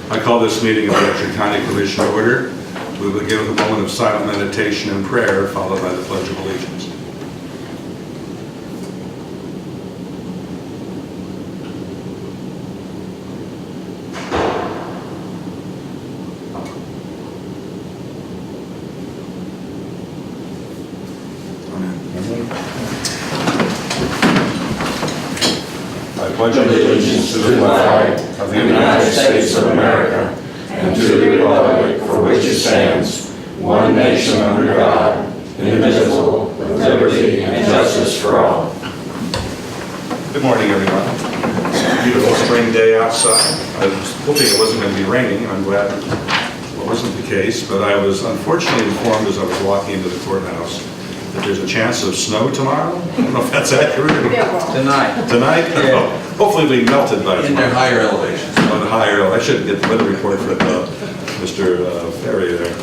I call this meeting of the Upshur County Commission to order. We will begin with a moment of silent meditation and prayer, followed by the Pledge of Allegiance. I pledge allegiance to the flag of the United States of America and to the republic for which it stands, one nation under God, indivisible, with liberty and justice for all. Good morning, everyone. It's a beautiful spring day outside. I was hoping it wasn't going to be raining. I'm glad it wasn't the case, but I was unfortunately informed as I was walking into the courthouse that there's a chance of snow tomorrow. I don't know if that's accurate or not. Tonight. Tonight? Yeah. Oh, hopefully it'll be melted by In tomorrow. their higher elevations. On the higher, I should get the weather report from Mr. Ferry there.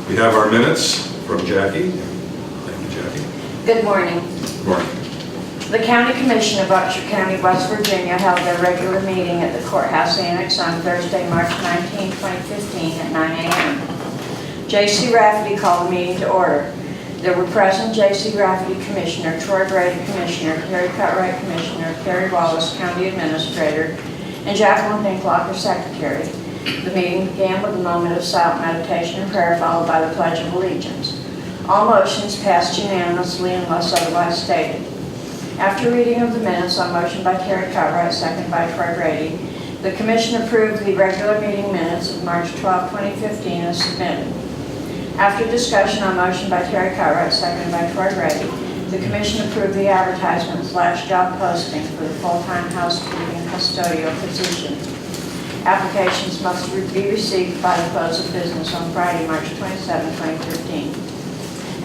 We have our minutes from Jackie. Thank you, Jackie. Good morning. Good morning. The County Commission of Upshur County, West Virginia held their regular meeting at the Courthouse Annex on Thursday, March 19, 2015 at 9 a.m. J.C. Rafferty called the meeting to order. There were present J.C. Rafferty, Commissioner, Troy Brady, Commissioner, Terry Cutright, Commissioner, Terry Wallace, County Administrator, and Jacqueline Dinklocker, Secretary. The meeting began with a moment of silent meditation and prayer, followed by the Pledge of Allegiance. All motions passed unanimously unless otherwise stated. After reading of the minutes on motion by Terry Cutright, second by Troy Brady, the Commission approved the regular meeting minutes of March 12, 2015 as submitted. After discussion on motion by Terry Cutright, seconded by Troy Brady, the Commission approved the advertisement / job posting for the full-time housekeeping custodial position. Applications must be received by the close of business on Friday, March 27, 2015.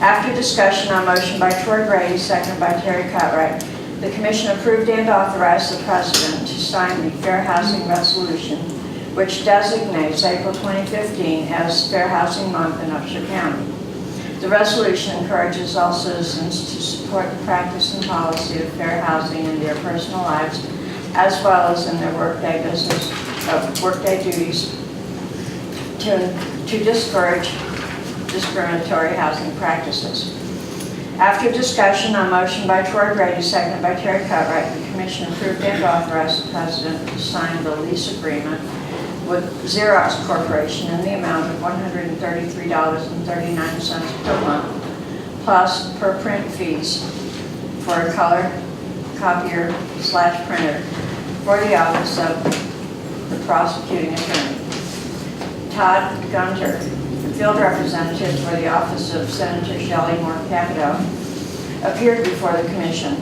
After discussion on motion by Troy Brady, seconded by Terry Cutright, the Commission approved and authorized the President to sign the Fair Housing Resolution, which designates April 2015 as Fair Housing Month in Upshur County. The resolution encourages all citizens to support the practice and policy of fair housing in their personal lives, as well as in their workday duties, to discourage discriminatory housing practices. After discussion on motion by Troy Brady, seconded by Terry Cutright, the Commission approved and authorized the President to sign the lease agreement with Xerox Corporation in the amount of $133.39 per month, plus per print fees for a color copier / printer for the office of the prosecuting attorney. Todd Gunter, the field representative for the office of Senator Shelley Moore Capito, appeared before the Commission.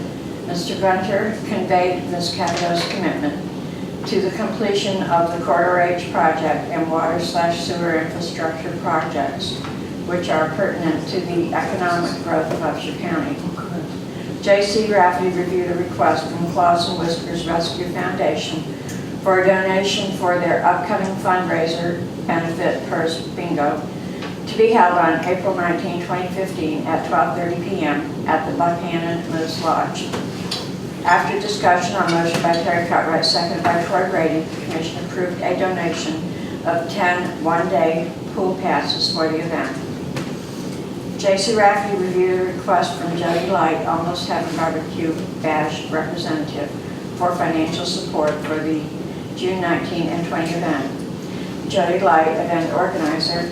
Mr. Gunter conveyed Ms. Capito's commitment to the completion of the Corridor H project and water / sewer infrastructure projects, which are pertinent to the economic growth of Upshur County. J.C. Rafferty reviewed a request from Claws and Whiskers Rescue Foundation for a donation for their upcoming fundraiser benefit purse bingo to be held on April 19, 2015 at 12:30 p.m. at the Buchanan Moose Lodge. After discussion on motion by Terry Cutright, seconded by Troy Brady, the Commission approved a donation of 10 one-day pool passes for the event. J.C. Rafferty reviewed a request from Jody Light, Almost Heaven Barbecue Bash representative, for financial support for the June 19 and 20 event. Jody Light, event organizer,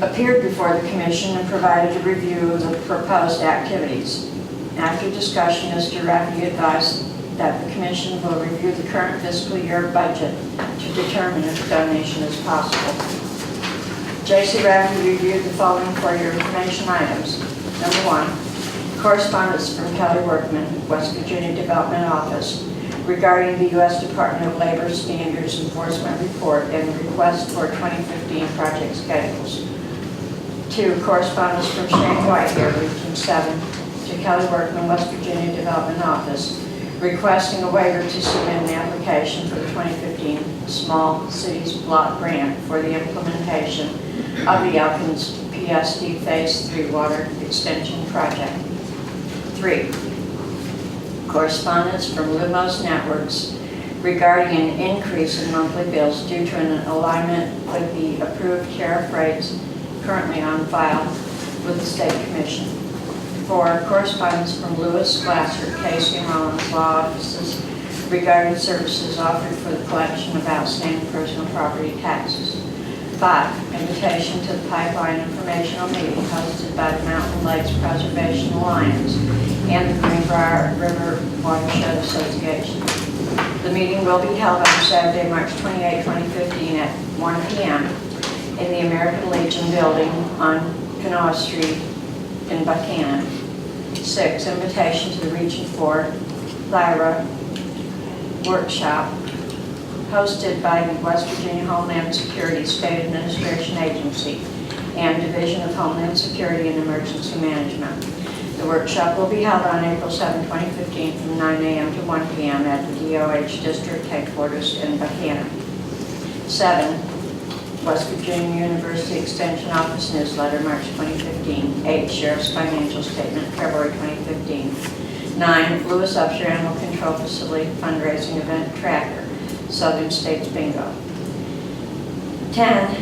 appeared before the Commission and provided a review of the proposed activities. After discussion, Mr. Rafferty advised that the Commission will review the current fiscal year budget to determine if a donation is possible. J.C. Rafferty reviewed the following for your information items. Number 1, correspondence from Kelly Workman, West Virginia Development Office, regarding the U.S. Department of Labor Standards Enforcement Report and request for 2015 project schedules. 2, correspondence from Shane Whitehair, Region 7, to Kelly Workman, West Virginia Development Office, requesting a waiver to submit an application for the 2015 Small Cities Block Grant for the implementation of the Elkins PSD Phase 3 Water Extension Project. 3, correspondence from Lumos Networks regarding an increase in monthly bills due to an alignment with the approved tariff rates currently on file with the State Commission. 4, correspondence from Lewis, Glasser, Casey, and Rollins Law Offices regarding services offered for the collection of outstanding personal property taxes. 5, invitation to the Pipeline Informational Meeting hosted by the Mountain Lakes Preservation Alliance and the Greenbrier River Watershed Association. The meeting will be held on Saturday, March 28, 2015 at 1 p.m. in the American Legion Building on Kanawha Street in Buchanan. 6, invitation to the Region 4 Lyra Workshop hosted by the West Virginia Homeland Security State Administration Agency and Division of Homeland Security and Emergency Management. The workshop will be held on April 7, 2015 from 9 a.m. to 1 p.m. at the DOH District Headquarters in Buchanan. 7, West Virginia University Extension Office Newsletter, March 2015. 8, Sheriff's Financial Statement, February 2015. 9, Lewis Upshur Animal Control Facility Fundraising Event Tracker, Southern States Bingo. 10,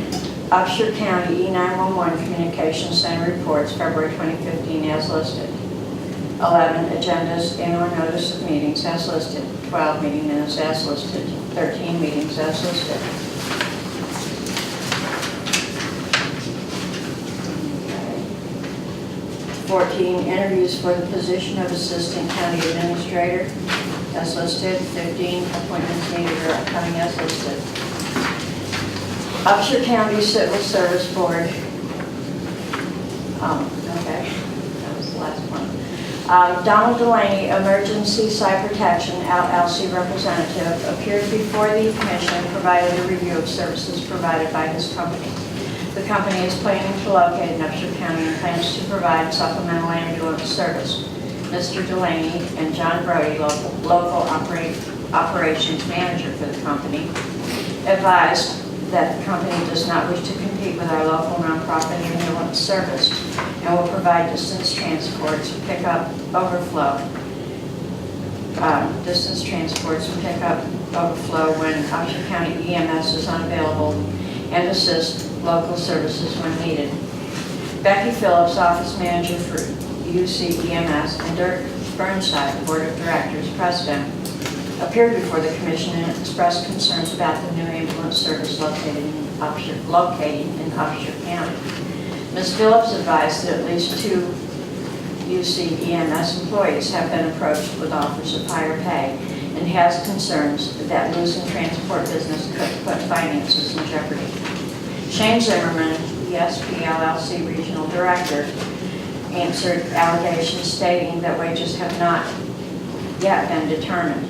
Upshur County E911 Communications Center Reports, February 2015 as listed. 11, agendas and/or notice of meetings as listed. 12, meeting minutes as listed. 13, meetings as listed. 14, interviews for the position of Assistant County Administrator as listed. 15, appointments needed or upcoming as listed. Upshur County Civil Service Board. Okay, that was the last one. Donald Delaney, Emergency Site Protection LLC representative, appeared before the commission and provided a review of services provided by his company. The company is planning to locate in Upshur County and plans to provide supplemental ambulance service. Mr. Delaney and John Brody, local operations manager for the company, advised that the company does not wish to compete with our local nonprofit ambulance service and will provide distance transports and pick up overflow when Upshur County EMS is unavailable and assist local services when needed. Becky Phillips, office manager for UC EMS, and Dirk Burnside, board of directors president, appeared before the commission and expressed concerns about the new ambulance service locating in Upshur County. Ms. Phillips advised that at least 2 UC EMS employees have been approached with offers of higher pay and has concerns that losing transport business could put finances in jeopardy. Shane Zimmerman, ESP LLC Regional Director, answered allegations stating that wages have not yet been determined.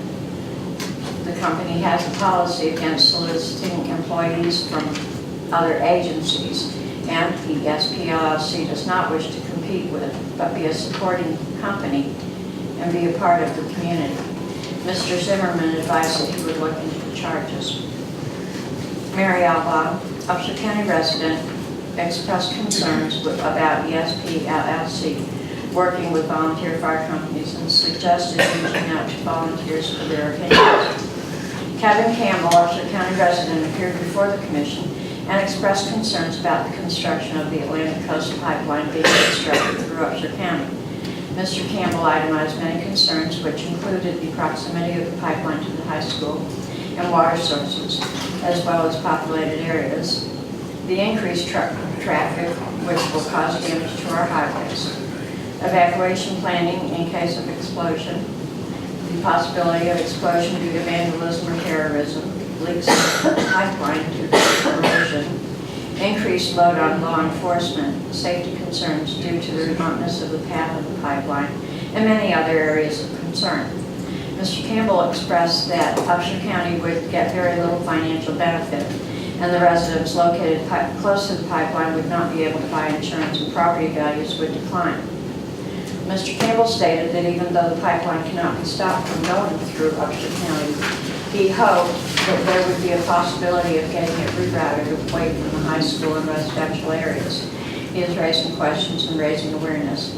The company has a policy against soliciting employees from other agencies, and ESP LLC does not wish to compete with, but be a supporting company and be a part of the community. Mr. Zimmerman advised that he would look into the charges. Mary Alba, Upshur County resident, expressed concerns about ESP LLC working with volunteer fire companies and suggested reaching out to volunteers for their opinions. Kevin Campbell, Upshur County resident, appeared before the commission and expressed concerns about the construction of the Atlantic Coast Pipeline being constructed through Upshur County. Mr. Campbell itemized many concerns, which included the proximity of the pipeline to the high school and water sources, as well as populated areas, the increased traffic, which will cause damage to our highways, evacuation planning in case of explosion, the possibility of explosion due to vandalism or terrorism, leaks in the pipeline due to corrosion, increased load on law enforcement, safety concerns due to the remoteness of the path of the pipeline, and many other areas of concern. Mr. Campbell expressed that Upshur County would get very little financial benefit, and the residents located close to the pipeline would not be able to buy insurance and property values would decline. Mr. Campbell stated that even though the pipeline cannot be stopped from going through Upshur County, he hoped that there would be a possibility of getting it rerouted away from the high school and residential areas. He is raising questions and raising awareness.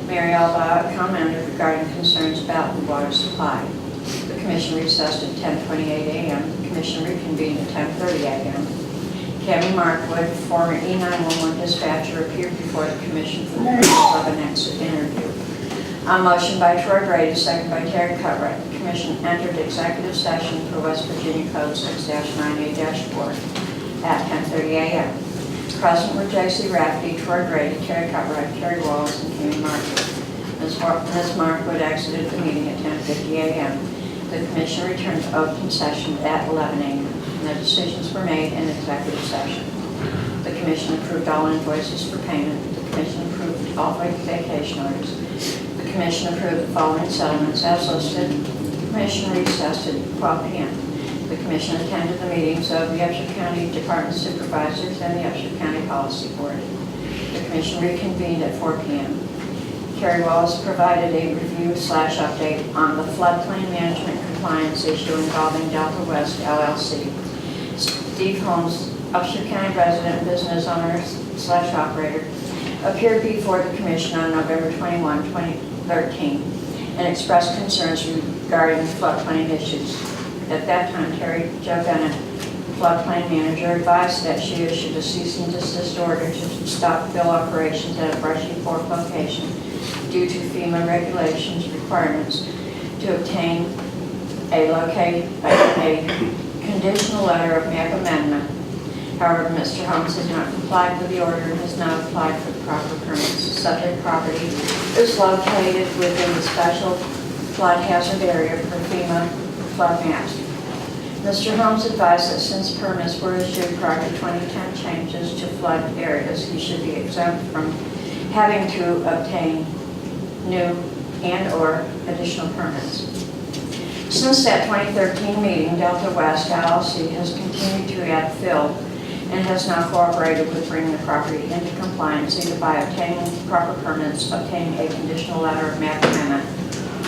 Mary Alba commented regarding concerns about the water supply. The commission recessed at 10:28 a.m. The commission reconvened at 10:30 a.m. Kevin Markwood, former E911 dispatcher, appeared before the commission for the purpose of an exit interview. On motion by Troy Brady, second by Terry Cutright, the commission entered executive session for West Virginia Code 6-98-4 at 10:30 a.m. Present were J.C. Rafferty, Troy Brady, Terry Cutright, Terry Wallace, and Kevin Markwood. Ms. Markwood exited the meeting at 10:50 a.m. The commission returned to open session at 11 a.m. No decisions were made in executive session. The commission approved all invoices for payment. The commission approved all vacation orders. The commission approved the following settlements as listed. The commission recessed at 12 p.m. The commission attended the meetings of the Upshur County Department Supervisors and the Upshur County Policy Board. The commission reconvened at 4 p.m. Kerry Wallace provided a review/update on the floodplain management compliance issue involving Delta West LLC. Steve Holmes, Upshur County resident business owner/operator, appeared before the commission on November 21, 2013, and expressed concerns regarding floodplain issues. At that time, Terry Jo Bennett, floodplain manager, advised that she issued a cease and desist order to stop fill operations at a Brushy Fork location due to FEMA regulations requirements to obtain a conditional letter of map amendment. However, Mr. Holmes has not complied with the order and has not applied for the proper permits. The subject property is located within the special flood hazard area for FEMA flood maps. Mr. Holmes advised that since permits were issued prior to 2010 changes to flood areas, he should be exempt from having to obtain new and/or additional permits. Since that 2013 meeting, Delta West LLC has continued to add fill and has now cooperated with bringing the property into compliance either by obtaining proper permits, obtaining a conditional letter of map amendment,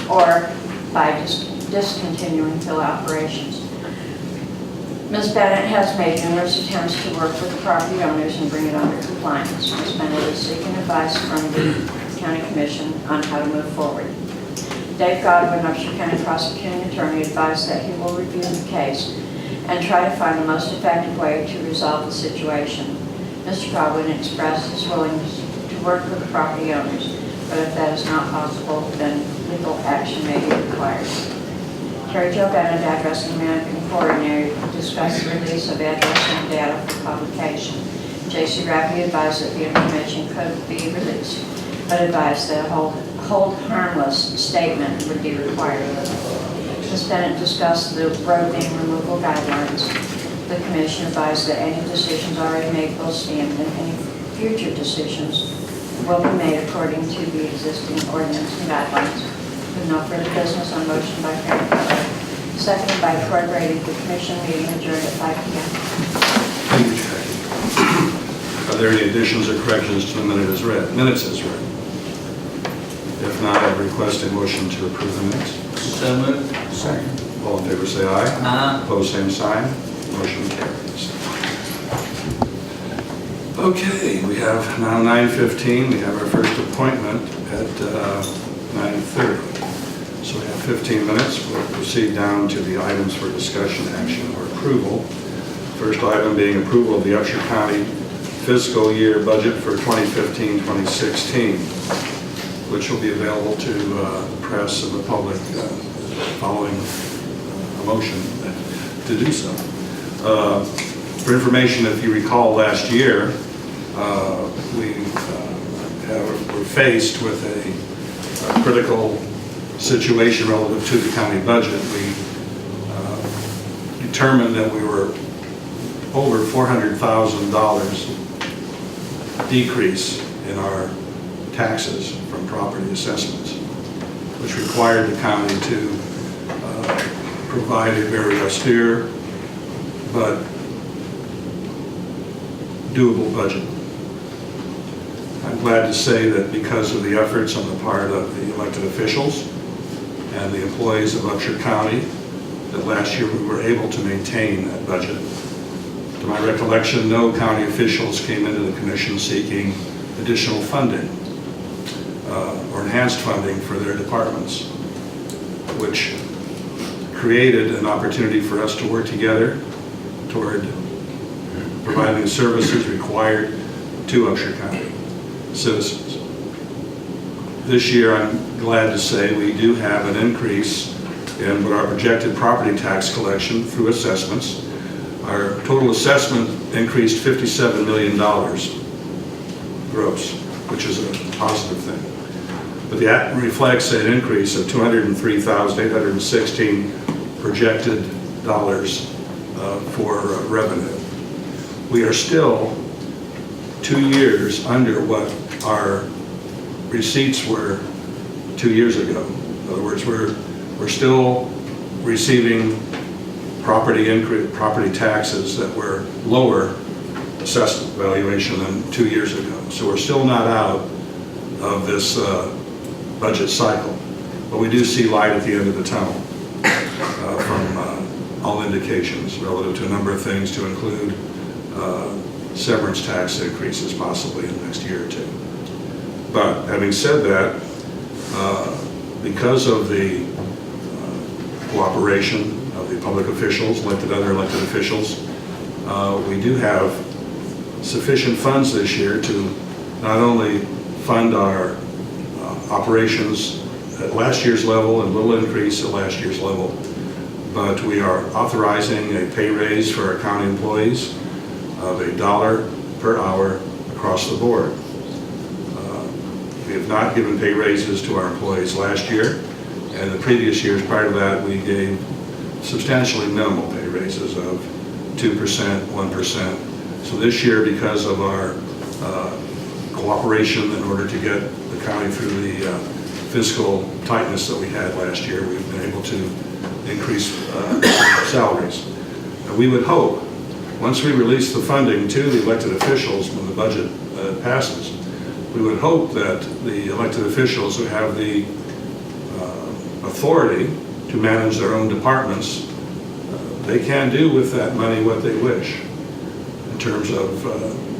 or by discontinuing fill operations. Ms. Bennett has made numerous attempts to work with the property owners and bring it under compliance. Ms. Bennett is seeking advice from the County Commission on how to move forward. Dave Godwin, Upshur County Prosecuting Attorney, advised that he will review the case and try to find the most effective way to resolve the situation. Mr. Godwin expressed his willingness to work with the property owners, but if that is not possible, then legal action may be required. Terry Jo Bennett, Addressing Management Coordinator, discussed the release of addressing data for publication. J.C. Rafferty advised that the information could be released, but advised that a hold harmless statement would be required. Ms. Bennett discussed the road name removal guidelines. The commission advised that any decisions already made will stand and any future decisions will be made according to the existing ordinance and guidelines. With no further business, on motion by Karen Keller, seconded by Troy Brady, the commission meeting adjourned at 5 p.m. Thank you, Jackie. Are there any additions or corrections to the minutes as read? If not, I request a motion to approve the minutes. So moved. Second. All in favor, say aye. Aye. Opposed, same sign. Motion carries. Okay, we have now 9:15. We have our first appointment at 9:30. So we have 15 minutes. We'll proceed down to the items for discussion, action, or approval. First item being approval of the Upshur County fiscal year budget for 2015-2016, which will be available to the press and the public following a motion to do so. For information, if you recall last year, we were faced with a critical situation relative to the county budget. We determined that we were over $400,000 decrease in our taxes from property assessments, which required the county to provide a very austere but doable budget. I'm glad to say that because of the efforts on the part of the elected officials and the employees of Upshur County, that last year we were able to maintain that budget. To my recollection, no county officials came into the commission seeking additional funding or enhanced funding for their departments, which created an opportunity for us to work together toward providing the services required to Upshur County citizens. This year, I'm glad to say we do have an increase in our projected property tax collection through assessments. Our total assessment increased $57 million gross, which is a positive thing. But that reflects an increase of $203,816 projected dollars for revenue. We are still 2 years under what our receipts were 2 years ago. In other words, we're still receiving property taxes that were lower assessed valuation than 2 years ago. So we're still not out of this budget cycle, but we do see light at the end of the tunnel from all indications relative to a number of things, to include severance tax increases possibly in the next year or two. But having said that, because of the cooperation of the public officials, other elected officials, we do have sufficient funds this year to not only fund our operations at last year's level and a little increase at last year's level, but we are authorizing a pay raise for our county employees of $1 per hour across the board. We have not given pay raises to our employees last year, and the previous years prior to that we gave substantially minimal pay raises of 2%, 1%. So this year, because of our cooperation in order to get the county through the fiscal tightness that we had last year, we've been able to increase salaries. We would hope, once we release the funding to the elected officials when the budget passes, we would hope that the elected officials who have the authority to manage their own departments, they can do with that money what they wish in terms of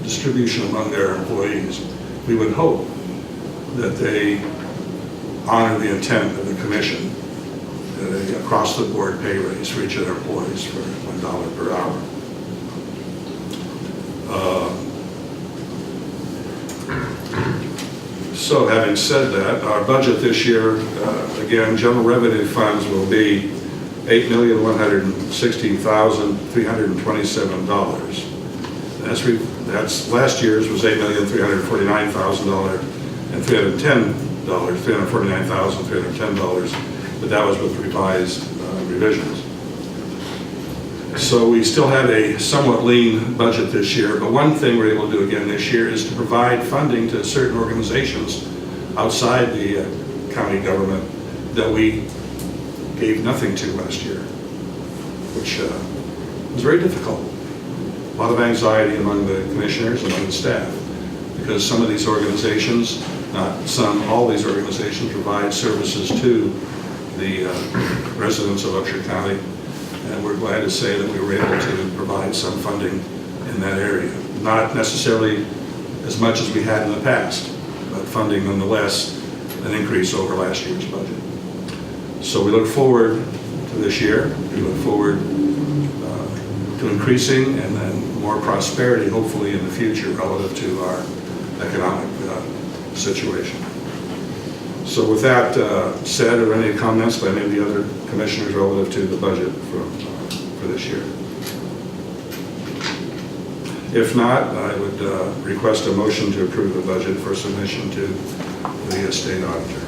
distribution among their employees. We would hope that they honor the intent of the commission, across the board pay raise for each of their employees for $1 per hour. So having said that, our budget this year, again, general revenue funds will be $8,116,327. That's last year's was $8,349,000 and $349,310, but that was with revised revisions. So we still have a somewhat lean budget this year, but one thing we're able to do again this year is to provide funding to certain organizations outside the county government that we gave nothing to last year, which was very difficult. A lot of anxiety among the commissioners, among the staff, because some of these organizations, not some, all these organizations provide services to the residents of Upshur County. And we're glad to say that we were able to provide some funding in that area. Not necessarily as much as we had in the past, but funding nonetheless, an increase over last year's budget. So we look forward to this year. We look forward to increasing and then more prosperity, hopefully, in the future relative to our economic situation. So with that said, are there any comments by any of the other commissioners relative to the budget for this year? If not, I would request a motion to approve the budget for submission to the state auditor.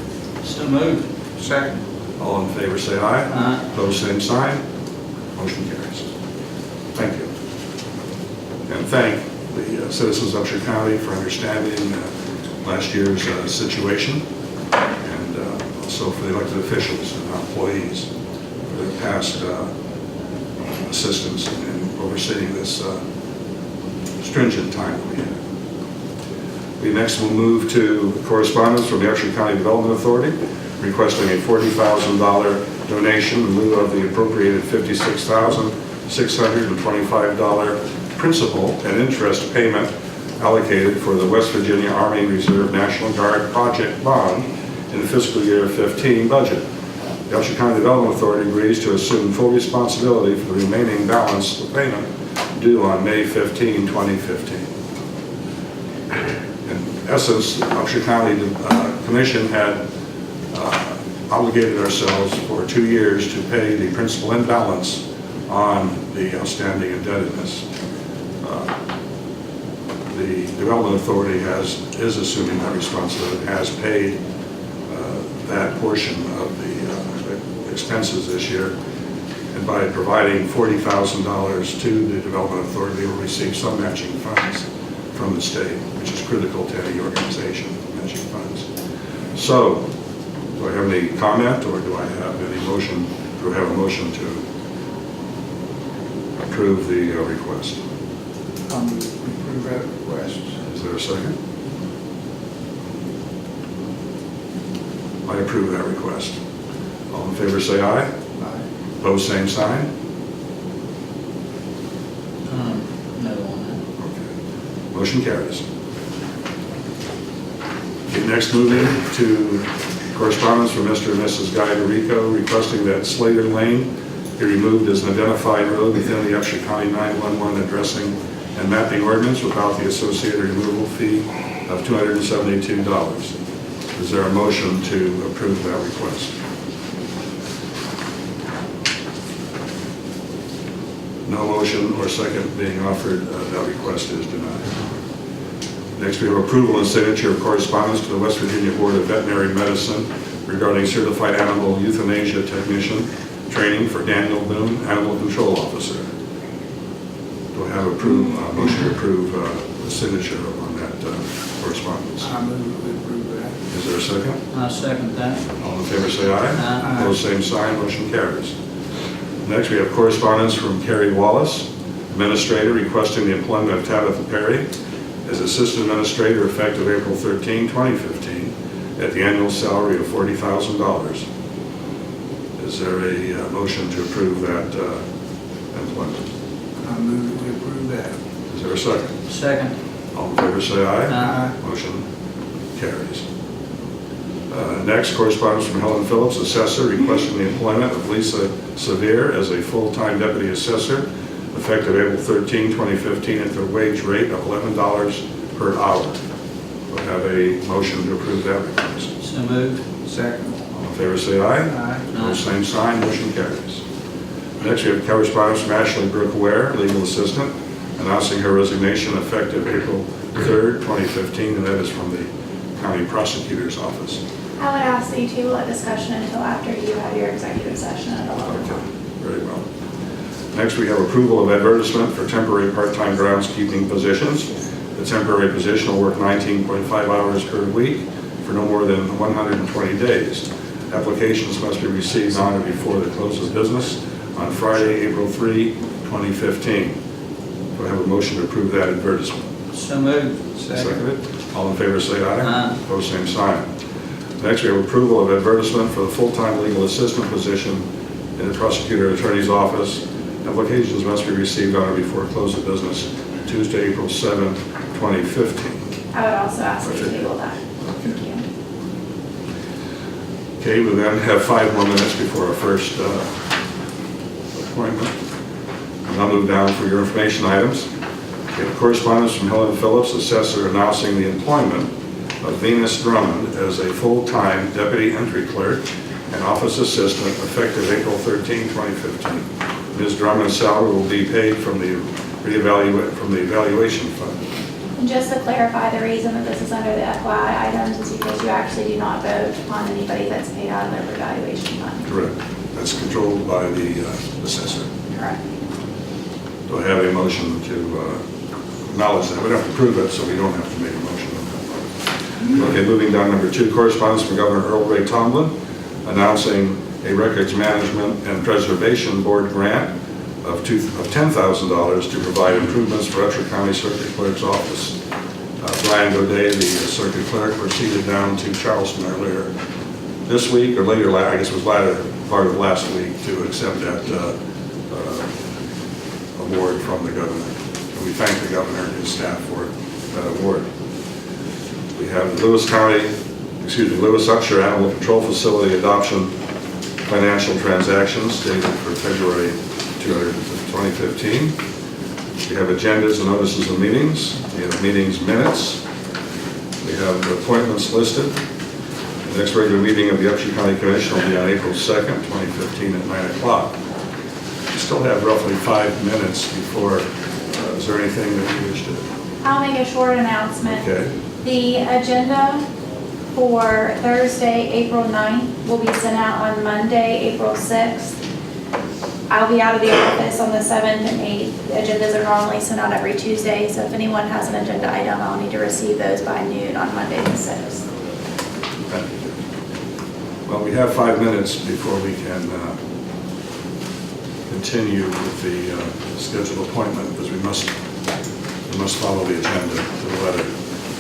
So moved. Second. All in favor say aye. Aye. Opposed, same sign. Motion carries. Thank you. And thank the citizens of Upshur County for understanding last year's situation, and also for the elected officials and our employees for their past assistance in overseeing this stringent time that we had. We next will move to correspondence from the Upshur County Development Authority requesting a $40,000 donation in lieu of the appropriated $56,625 principal and interest payment allocated for the West Virginia Army Reserve National Guard Project Bond in the fiscal year 15 budget. The Upshur County Development Authority agrees to assume full responsibility for the remaining balance of payment due on May 15, 2015. In essence, the Upshur County Commission had obligated ourselves for 2 years to pay the principal and balance on the outstanding indebtedness. The Development Authority is assuming that responsibility, has paid that portion of the expenses this year, and by providing $40,000 to the Development Authority, they will receive some matching funds from the state, which is critical to any organization, matching funds. So, do I have any comment, or do I have any motion? Do I have a motion to approve the request? Approve that request. Is there a second? I approve that request. All in favor say aye. Aye. Opposed, same sign. No on that. Okay. Motion carries. Okay, next moving to correspondence from Mr. and Mrs. Guy DeRico requesting that Slater Lane be removed as an identified road within the Upshur County 911 addressing and mapping ordinance without the associated removal fee of $272. Is there a motion to approve that request? No motion or second being offered, that request is denied. Next, we have approval and signature of correspondence to the West Virginia Board of Veterinary Medicine regarding certified animal euthanasia technician training for Daniel Boone, Animal Control Officer. Do I have a motion to approve the signature on that correspondence? I move we approve that. Is there a second? I second that. All in favor say aye. Aye. Opposed, same sign, motion carries. Next, we have correspondence from Carrie Wallace, Administrator, requesting the employment of Tabitha Perry as Assistant Administrator effective April 13, 2015, at the annual salary of $40,000. Is there a motion to approve that employment? I move we approve that. Is there a second? Second. All in favor say aye. Aye. Motion carries. Next, correspondence from Helen Phillips, Assessor, requesting the employment of Lisa Severe as a full-time Deputy Assessor, effective April 13, 2015, at the wage rate of $11 per hour. Do I have a motion to approve that request? So moved. Second. All in favor say aye. Aye. Opposed, same sign, motion carries. Next, we have correspondence from Ashley Brooke Ware, Legal Assistant, announcing her resignation effective April 3rd, 2015, and that is from the County Prosecutor's Office. I would ask that you table that discussion until after you have your executive session at 11 Okay, o'clock. very well. Next, we have approval of advertisement for temporary part-time groundskeeping positions. The temporary position will work 19.5 hours per week for no more than 120 days. Applications must be received on or before the close of business on Friday, April 3, 2015. Do I have a motion to approve that advertisement? So moved. Seconded. All in favor say aye. Aye. Opposed, same sign. Next, we have approval of advertisement for the full-time legal assistant position in the prosecutor attorney's office. Applications must be received on or before close of business Tuesday, April 7, 2015. I would also ask that you table that. Thank you. Okay, we then have 5 more minutes before our first appointment. And I'll move down for your information items. We have correspondence from Helen Phillips, Assessor, announcing the employment of Venus Drummond as a full-time Deputy Entry Clerk and Office Assistant effective April 13, 2015. Ms. Drummond's salary will be paid from the evaluation fund. And just to clarify, the reason that this is under the FYI items is because you actually do not vote on anybody that's paid out of their evaluation fund. Correct. That's controlled by the assessor. Correct. Do I have a motion to acknowledge that? We don't have to prove it, so we don't have to make a motion on that. Okay, moving down, number 2, correspondence from Governor Earl Ray Tomblin announcing a Records Management and Preservation Board grant of $10,000 to provide improvements for Upshur County Circuit Clerk's office. Brian Godet, the Circuit Clerk, proceeded down to Charleston earlier this week, or later, I guess it was latter part of last week, to accept that award from the governor. And we thank the governor and his staff for that award. We have the Lewis Upshur Animal Control Facility adoption financial transactions dated for February 2015. We have agendas and notices of meetings. We have meetings minutes. We have appointments listed. The next regular meeting of the Upshur County Commission will be on April 2nd, 2015 at 9 o'clock. We still have roughly 5 minutes before, is there anything that you wish to? I'll make a short announcement. Okay. The agenda for Thursday, April 9th will be sent out on Monday, April 6th. I'll be out of the office on the 7th and 8th. Agendas are normally sent out every Tuesday, so if anyone has an agenda item, I'll need to receive those by noon on Monday the 6th. Well, we have 5 minutes before we can continue with the scheduled appointment, because we must follow the agenda to the letter.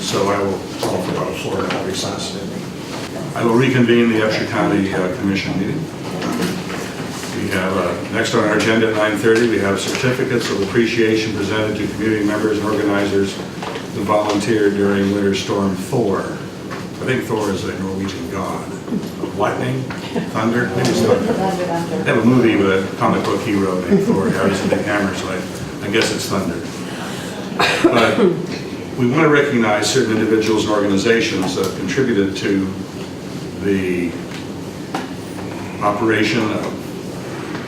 So I will call for about a 4-hour recess. I will reconvene the Upshur County Commission meeting. We have, next on our agenda at 9:30, we have certificates of appreciation presented to community members and organizers who volunteered during Winter Storm Thor. I think Thor is a Norwegian god of lightning, thunder, maybe it's thunder. They have a movie with a comic book hero named Thor, carries a big hammer, so I guess it's thunder. But we want to recognize certain individuals and organizations that have contributed to the operation of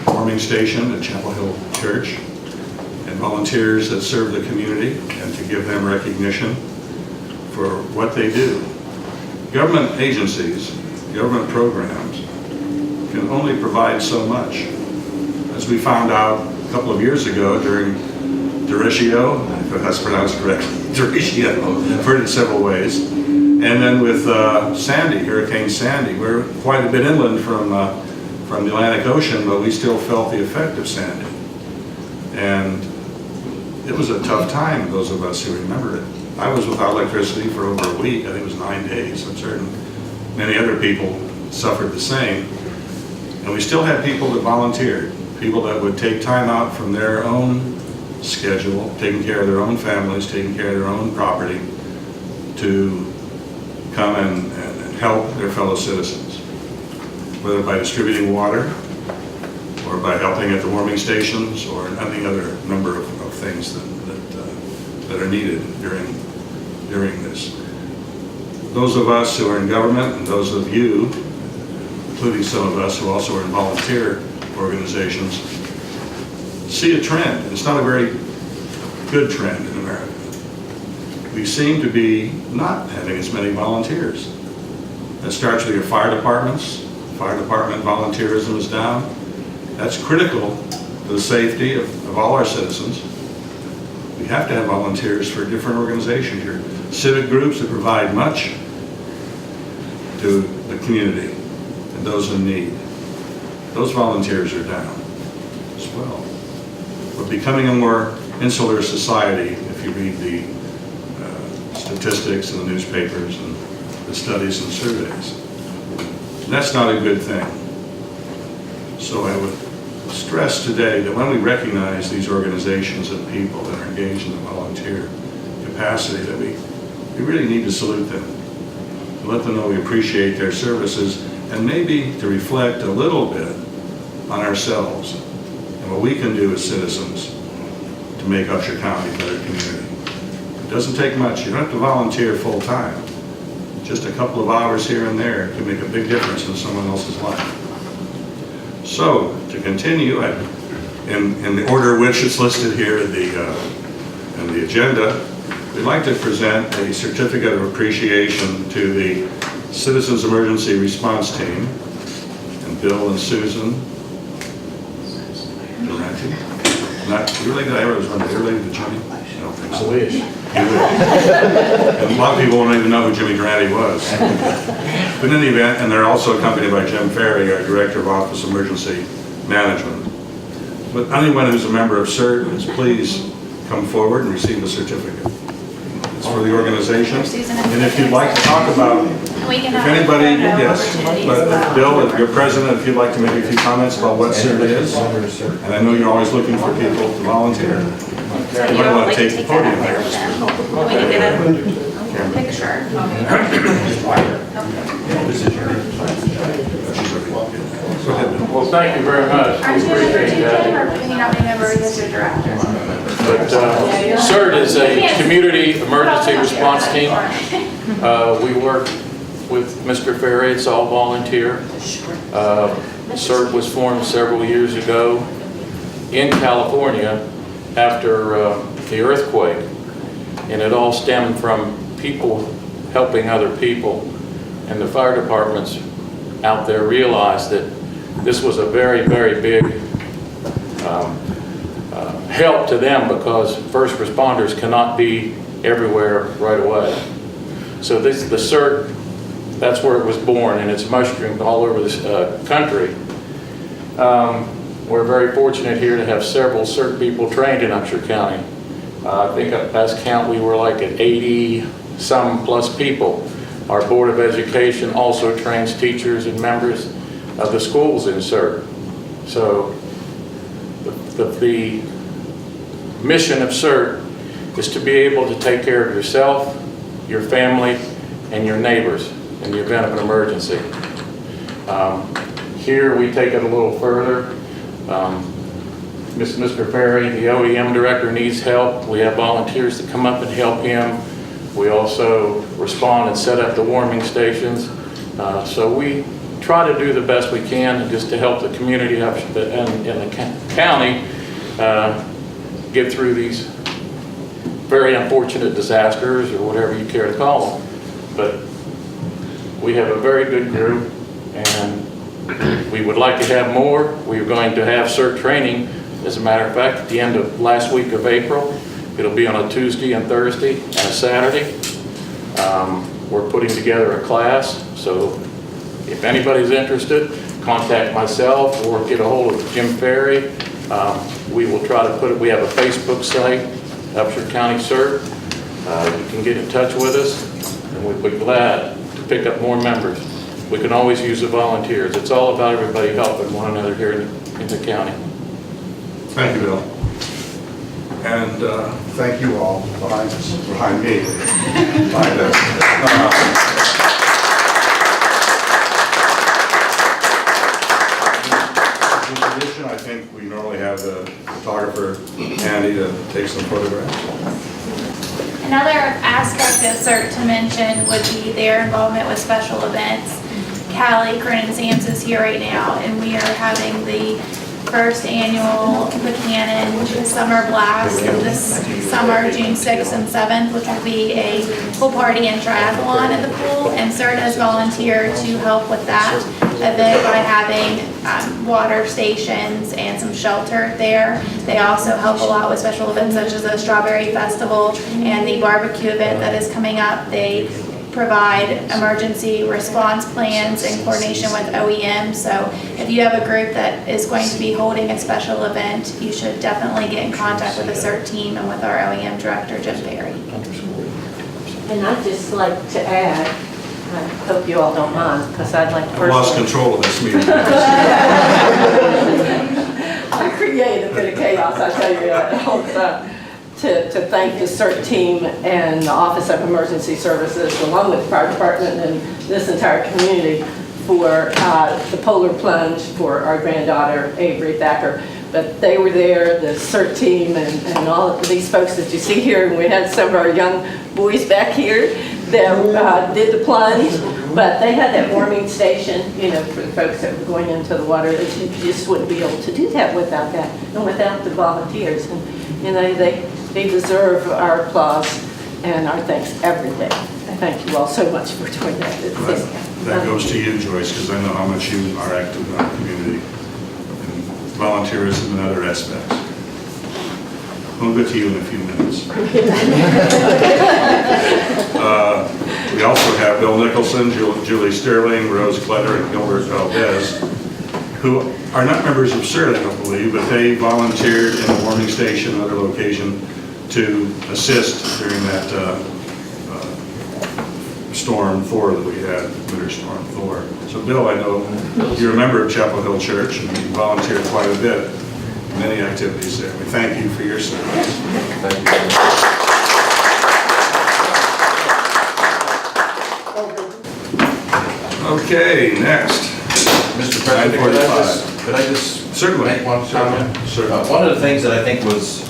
warming station at Chapel Hill Church, and volunteers that serve the community, and to give them recognition for what they do. Government agencies, government programs can only provide so much. As we found out a couple of years ago during Derecho, if that's pronounced correctly, Derecho, I've heard it several ways. And then with Sandy, Hurricane Sandy, we're quite a bit inland from the Atlantic Ocean, but we still felt the effect of Sandy. And it was a tough time, those of us who remember it. I was without electricity for over a week. I think it was 9 days. I'm certain many other people suffered the same. And we still had people that volunteered, people that would take time out from their own schedule, taking care of their own families, taking care of their own property, to come and help their fellow citizens, whether by distributing water or by helping at the warming stations or any other number of things that are needed during this. Those of us who are in government and those of you, including some of us who also are in volunteer organizations, see a trend. It's not a very good trend in America. We seem to be not having as many volunteers. That starts with your fire departments. Fire department volunteerism is down. That's critical to the safety of all our citizens. We have to have volunteers for different organizations, your civic groups that provide much to the community and those in need. Those volunteers are down as well. We're becoming a more insular society if you read the statistics in the newspapers and the studies and surveys. And that's not a good thing. So I would stress today that when we recognize these organizations and people that are engaged in the volunteer capacity, that we really need to salute them, to let them know we appreciate their services, and maybe to reflect a little bit on ourselves and what we can do as citizens to make Upshur County a better community. It doesn't take much. You don't have to volunteer full time. Just a couple of hours here and there can make a big difference in someone else's life. So, to continue, in the order which it's listed here in the agenda, we'd like to present a certificate of appreciation to the Citizens Emergency Response Team, and Bill and Susan Durante. You related to, I was wondering, you related to Jimmy? I don't think so. I wish. You wish. And a lot of people won't even know who Jimmy Durante was. But in the event, and they're also accompanied by Jim Ferry, our Director of Office Emergency Management. But anyone who's a member of CERT, please come forward and receive a certificate. It's for the organization. And if you'd like to talk about, We can if have anybody, photo yes, opportunities but as well. Bill, if you're president, if you'd like to make a few comments about what CERT is, and I know you're always looking for people to volunteer. So you don't like to take that out there with them. We can get a picture. This is your. Go ahead, Bill. Well, thank you very much. Aren't you a Appreciate teacher, that. or can you not remember as your director? But CERT is a community emergency response team. We work with Mr. Ferry, it's all volunteer. CERT was formed several years ago in California after the earthquake. And it all stemmed from people helping other people. And the fire departments out there realized that this was a very, very big help to them because first responders cannot be everywhere right away. So the CERT, that's where it was born, and it's mushroomed all over this country. We're very fortunate here to have several CERT people trained in Upshur County. I think at last count we were like at 80-some plus people. Our Board of Education also trains teachers and members of the schools in CERT. So the mission of CERT is to be able to take care of yourself, your family, and your neighbors in the event of an emergency. Here we take it a little further. Mr. Ferry, the OEM director, needs help. We have volunteers that come up and help him. We also respond and set up the warming stations. So we try to do the best we can just to help the community and the county get through these very unfortunate disasters or whatever you care to call them. But we have a very good group and we would like to have more. We're going to have CERT training, as a matter of fact, at the end of last week of April. It'll be on a Tuesday and Thursday and a Saturday. We're putting together a class, so if anybody's interested, contact myself or get a hold of Jim Ferry. We will try to put it, we have a Facebook site, Upshur County CERT. You can get in touch with us and we'd be glad to pick up more members. We can always use the volunteers. It's all about everybody helping one another here in the county. Thank you, Bill. And thank you all behind me, behind us. In addition, I think we normally have the photographer, Andy, to take some photographs. Another aspect of CERT to mention would be their involvement with special events. Callie Cronin-Zams is here right now, and we are having the first annual Buchanan Summer Blast this summer, June 6th and 7th, which will be a pool party and triathlon at the pool. And CERT has volunteered to help with that event by having water stations and some shelter there. They also help a lot with special events such as the Strawberry Festival and the barbecue event that is coming up. They provide emergency response plans in coordination with OEM. So if you have a group that is going to be holding a special event, you should definitely get in contact with the CERT team and with our OEM director, Jim Perry. And I'd just like to add, I hope you all don't mind, because I'd like to I've lost control of this meeting. I create a bit of chaos, I tell you that all the time. To thank the CERT team and the Office of Emergency Services, along with the fire department and this entire community, for the polar plunge for our granddaughter, Avery Thacker. But they were there, the CERT team, and all of these folks that you see here, and we had some of our young boys back here that did the plunge, but they had that warming station, you know, for the folks that were going into the water. You just wouldn't be able to do that without that, and without the volunteers. And, you know, they deserve our applause and our thanks every day. Thank you all so much for doing that. That goes to you, Joyce, because I know how much you are active in our community, and volunteerism and other aspects. We'll get to you in a few minutes. We also have Bill Nicholson, Julie Sterling, Rose Kletter, and Gilbert Valdez, who are not members of CERT, I don't believe, but they volunteered in a warming station, another location, to assist during that Storm 4 that we had, Winter Storm 4. So Bill, I know you're a member of Chapel Hill Church and you volunteered quite a bit. many activities there. We thank you for your service. Thank you. Okay, next. Mr. President, could I just Certainly. make one comment? Certainly. One of the things that I think was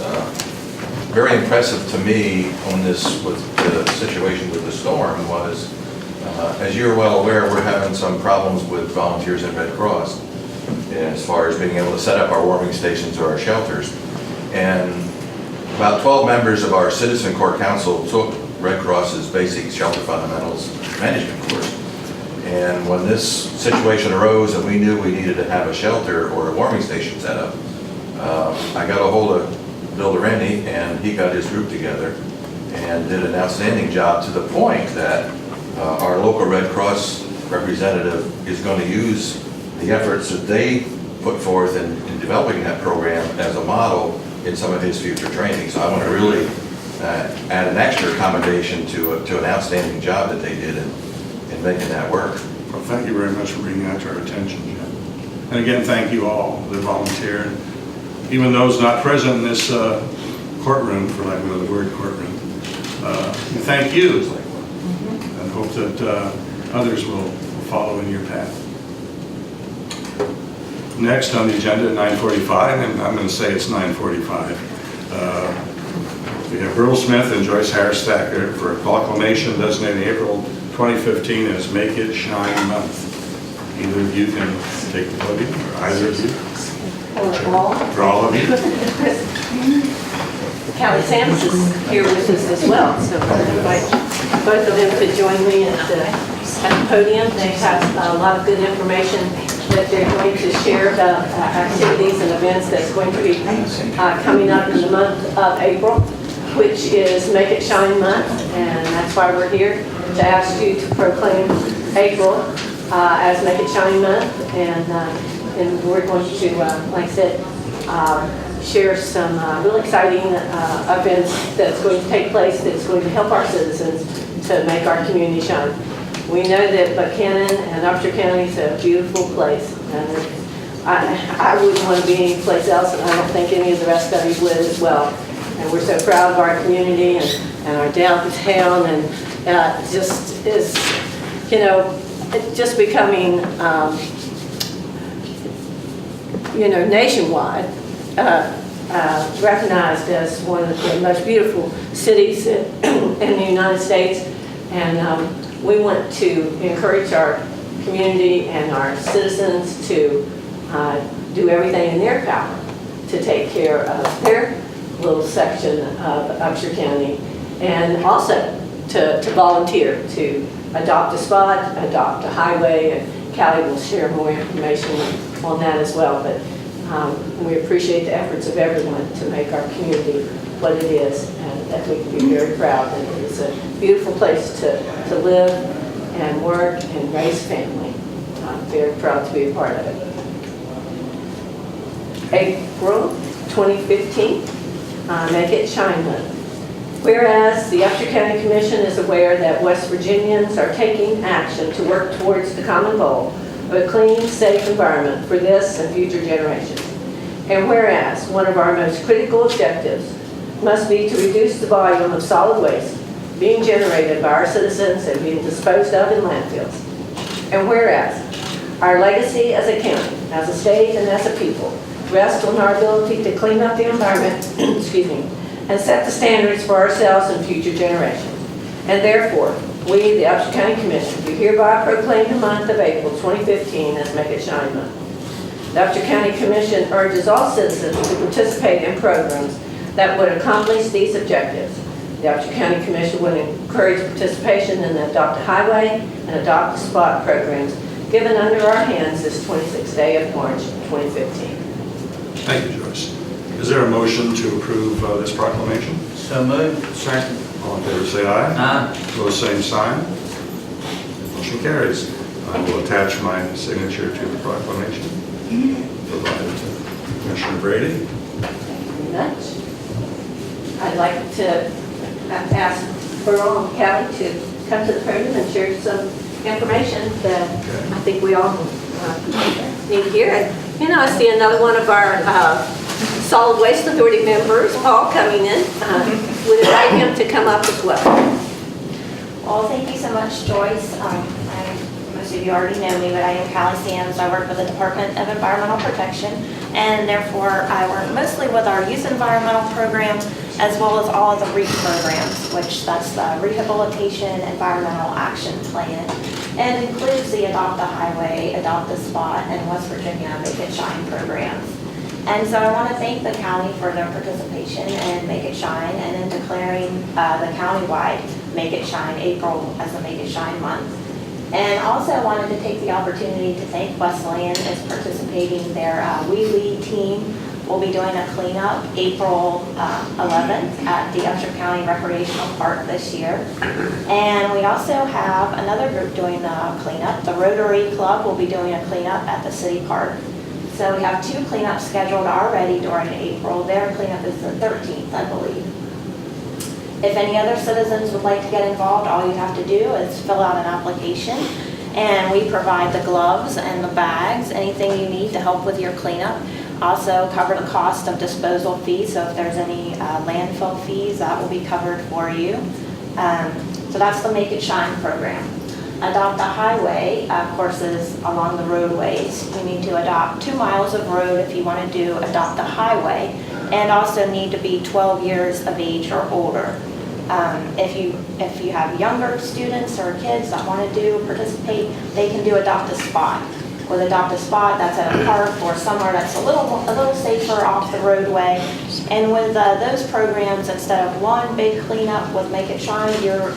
very impressive to me on this, with the situation with the storm was, as you're well aware, we're having some problems with volunteers at Red Cross as far as being able to set up our warming stations or our shelters. And about 12 members of our Citizen Corps Council took Red Cross's basic shelter fundamentals management course. And when this situation arose and we knew we needed to have a shelter or a warming station set up, I got a hold of Bill Durante, and he got his group together and did an outstanding job, to the point that our local Red Cross representative is going to use the efforts that they put forth in developing that program as a model in some of his future training. So I want to really add an extra commendation to an outstanding job that they did in making that work. Well, thank you very much for bringing that to our attention, Jim. And again, thank you all that volunteered. Even those not present in this courtroom, for lack of another word, courtroom, we thank you and hope that others will follow in your path. Next on the agenda at 9:45, and I'm going to say it's 9:45, we have Burl Smith and Joyce Harris Thacker for a proclamation designating April 2015 as Make It Shine Month. Either of you can take the podium, or either of you. For all of you. Callie Sams is here with us as well, so I invite both of them to join me at the podium. They have a lot of good information that they're going to share about activities and events that's going to be coming up in the month of April, which is Make It Shine Month, and that's why we're here, to ask you to proclaim April as Make It Shine Month, and we're going to, like I said, share some really exciting events that's going to take place that's going to help our citizens to make our community shine. We know that Buchanan and Upshur County is a beautiful place, and I wouldn't want to be anyplace else, and I don't think any of the rest of you would as well. And we're so proud of our community and our downtown, and just is, you know, just becoming, you know, nationwide recognized as one of the most beautiful cities in the United States. And we want to encourage our community and our citizens to do everything in their power to take care of their little section of Upshur County, and also to volunteer to adopt a spot, adopt a highway, and Callie will share more information on that as well. But we appreciate the efforts of everyone to make our community what it is, and that we can be very proud that it is a beautiful place to live and work and raise family. I'm very proud to be a part of it. April 2015, Make It Shine Month. Whereas the Upshur County Commission is aware that West Virginians are taking action to work towards the common goal of a clean, safe environment for this and future generations. And whereas one of our most critical objectives must be to reduce the volume of solid waste being generated by our citizens and being disposed of in landfills. And whereas our legacy as a county, as a state, and as a people rests on our ability to clean up the environment, excuse me, and set the standards for ourselves and future generations. And therefore, we, the Upshur County Commission, do hereby proclaim the month of April 2015 as Make It Shine Month. The Upshur County Commission urges all citizens to participate in programs that would accomplish these objectives. The Upshur County Commission would encourage participation in the Adopt a Highway and Adopt a Spot programs given under our hands this 26th day of March 2015. Thank you, Joyce. Is there a motion to approve this proclamation? So moved. Second. All in favor, say aye. Aye. Pose same sign. Motion carries. I will attach my signature to the proclamation provided to Commissioner Brady. Thank you very much. I'd like to ask Burl and Callie to come to the podium and share some information that I think we all need to hear. And, you know, I see another one of our Solid Waste Authority members, Paul Covington. Would invite him to come up as well. Well, thank you so much, Joyce. Most of you already know me, but I am Callie Sands. I work with the Department of Environmental Protection, and therefore I work mostly with our youth environmental program, as well as all of the REAP programs, which that's the Rehabilitation Environmental Action Plan, and includes the Adopt a Highway, Adopt a Spot, and West Virginia Make It Shine programs. And so I want to thank the county for their participation in Make It Shine and in declaring the countywide Make It Shine April as a Make It Shine month. And also I wanted to take the opportunity to thank Wesleyan as participating. Their We Lead team will be doing a cleanup April 11th at the Upshur County Recreational Park this year. And we also have another group doing the cleanup. The Rotary Club will be doing a cleanup at the City Park. So we have 2 cleanups scheduled already during April. Their cleanup is the 13th, I believe. If any other citizens would like to get involved, all you have to do is fill out an application, and we provide the gloves and the bags, anything you need to help with your cleanup. Also cover the cost of disposal fees, so if there's any landfill fees, that will be covered for you. So that's the Make It Shine program. Adopt a Highway courses along the roadways. You need to adopt 2 miles of road if you want to do Adopt a Highway, and also need to be 12 years of age or older. If you have younger students or kids that want to participate, they can do Adopt a Spot. With Adopt a Spot, that's at a park or somewhere that's a little safer off the roadway. And with those programs, instead of one big cleanup with Make It Shine, you're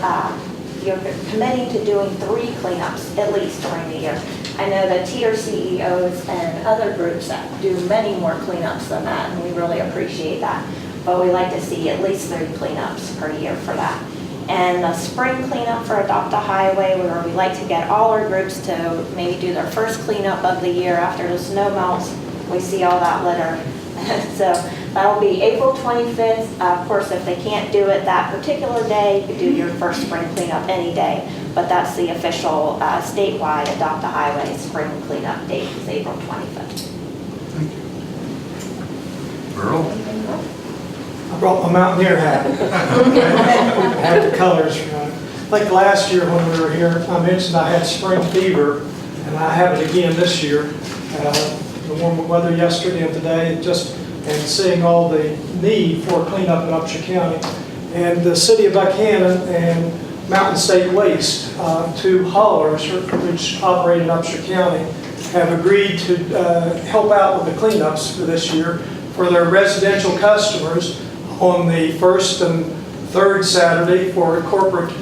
committing to doing 3 cleanups at least during the year. I know that TR CEOs and other groups that do many more cleanups than that, and we really appreciate that. But we like to see at least 3 cleanups per year for that. And the spring cleanup for Adopt a Highway, where we like to get all our groups to maybe do their first cleanup of the year after the snow melts. We see all that litter. So that'll be April 25th. Of course, if they can't do it that particular day, you could do your first spring cleanup any day. But that's the official statewide Adopt a Highway spring cleanup date, is April 25th. Earl? I brought my Mountaineer hat. I had the colors from it. Like last year when we were here, I mentioned I had spring fever, and I have it again this year. The warm weather yesterday and today, and seeing all the need for cleanup in Upshur County. And the city of Buchanan and Mountain State Waste, 2 haulers which operate in Upshur County, have agreed to help out with the cleanups for this year for their residential customers on the 1st and 3rd Saturday for corporate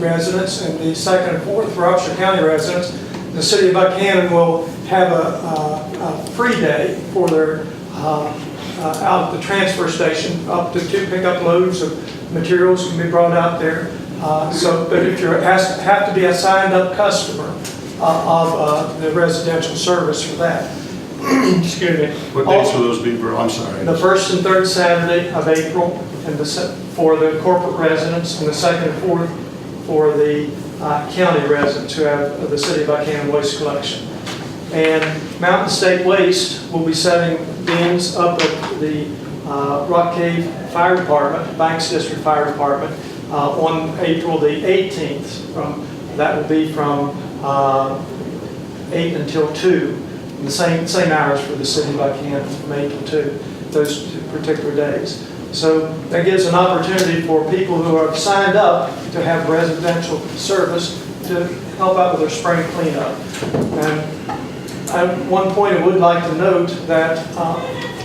residents, and the 2nd and 4th for Upshur County residents. The city of Buchanan will have a free day for their out at the transfer station. Up to 2 pickup loads of materials can be brought out there. But if you have to be a signed up customer of the residential service for that. Excuse me. What dates will those be, bro? I'm sorry. The 1st and 3rd Saturday of April, and for the corporate residents, and the 2nd and 4th for the county residents who have the City of Buchanan waste collection. And Mountain State Waste will be setting bins up at the Rock Cave Fire Department, Banks District Fire Department, on April the 18th. That will be from 8 until 2. And the same hours for the City of Buchanan from 8 to 2, those 2 particular days. So that gives an opportunity for people who are signed up to have residential service to help out with their spring cleanup. And at one point I would like to note that